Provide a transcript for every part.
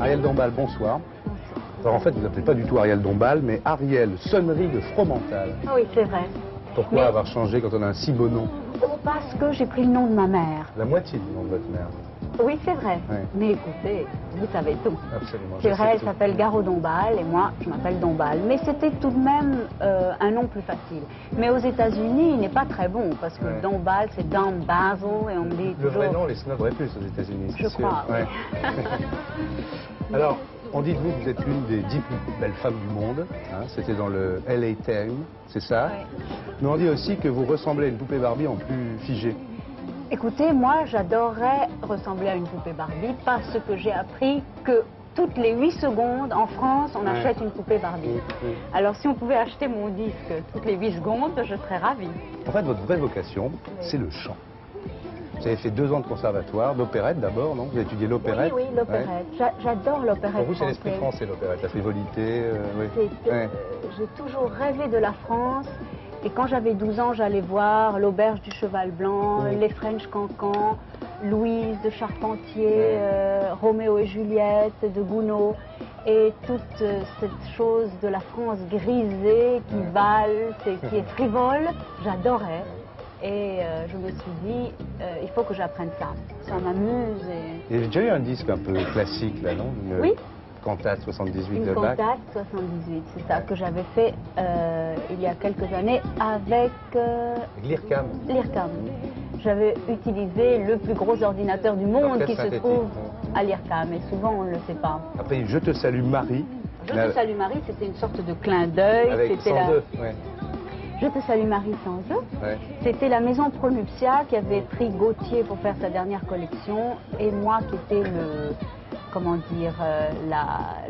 Ariel Dombal, bonsoir. Alors en fait, vous n'appelez pas du tout Ariel Dombal, mais Ariel Sonnerie de Fromental. Ah oui, c'est vrai. Pourquoi avoir changé quand on a un si beau nom? Oh, parce que j'ai pris le nom de ma mère. La moitié du nom de votre mère. Oui, c'est vrai. Ouais. Mais écoutez, vous savez tout. Absolument. C'est je vrai, sais elle tout. s'appelle Garo Dombal et moi, je m'appelle Dombal. Mais c'était tout de même un nom plus facile. Mais aux États-Unis, il n'est pas très bon parce que Ouais. Dombal, c'est Don Basil et on me dit Le toujours... vrai nom les snobberait plus aux États-Unis, c'est Je sûr. crois, oui. Ouais. Alors, on dit de vous que vous êtes l'une des 10 plus belles femmes du monde. Hein, c'était dans le LA Times, c'est ça? Oui. Mais on dit aussi que vous ressemblez à une poupée Barbie en plus figée. Écoutez, moi, j'adorerais ressembler à une poupée Barbie parce que j'ai appris que toutes les 8 secondes, en France, on achète une poupée Barbie. Oui. Alors, si on pouvait acheter mon disque toutes les 8 secondes, je serais ravie. En fait, votre vraie vocation, c'est le chant. Vous avez fait 2 ans de conservatoire, d'opérette d'abord, non? Vous avez étudié l'opérette? Oui, l'opérette. Ouais. J'adore l'opérette. Pour vous, c'est l'esprit français, l'opérette, la frivolité, oui. Ouais. J'ai toujours rêvé de la France. Et quand j'avais 12 ans, j'allais voir l'Auberge du Cheval Blanc, Oui. les French Cancans, Louise de Charpentier, Roméo et Juliette de Gounod. Et toute cette chose de la France grisée, qui valse et qui est frivole, j'adorais. Et je me suis dit, il faut que j'apprenne ça. Ça m'amuse. Il y avait déjà eu un disque un peu classique, là, non? Une Oui. Cantate 78 Une de Bach. cantate 78, c'est ça que j'avais fait il y a quelques années avec L'IRCAM. l'IRCAM. J'avais utilisé le plus gros ordinateur du monde Orchestre qui se synthétique, trouve ouais. à l'IRCAM, et souvent on ne le sait pas. Après, Je te salue Marie. Je te salue Marie, c'était une sorte de clin d'œil. Avec C'était 102, ouais. Je te salue Marie sans eux. Ouais. C'était la maison Pronuptia qui avait pris Gauthier pour faire sa dernière collection, et moi qui étais le, comment dire,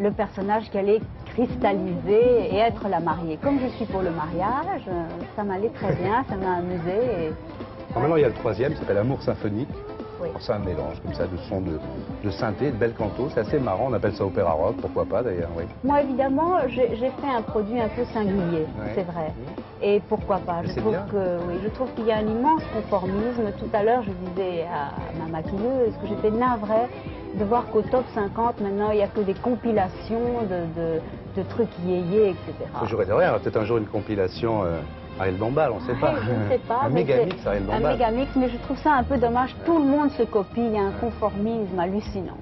le personnage qui allait cristalliser et être la mariée. Comme je suis pour le mariage, ça m'allait très bien, ça m'a amusée. Et... Alors maintenant, il y a le troisième, ça s'appelle Amour symphonique. Oui. Alors, c'est un mélange comme ça de sons de synthé, de bel canto. C'est assez marrant, on appelle ça opéra rock, pourquoi pas d'ailleurs, oui. Moi, évidemment, j'ai fait un produit un peu singulier, Ouais. c'est vrai. Et pourquoi pas? Mais Je c'est trouve bien. que oui, je trouve qu'il y a un immense conformisme. Tout à l'heure, je disais à ma maquilleuse que j'étais navrée de voir qu'au top 50, maintenant, il n'y a que des compilations de trucs yéyés, etc. J'aurais de rien, peut-être un jour une compilation Ariel Dombal, on ne sait pas. Je ne sais pas. Un mais mégamix c'est Ariel un Dombal. mégamix, mais je trouve ça un peu dommage. Tout le monde se copie, il y a un conformisme hallucinant.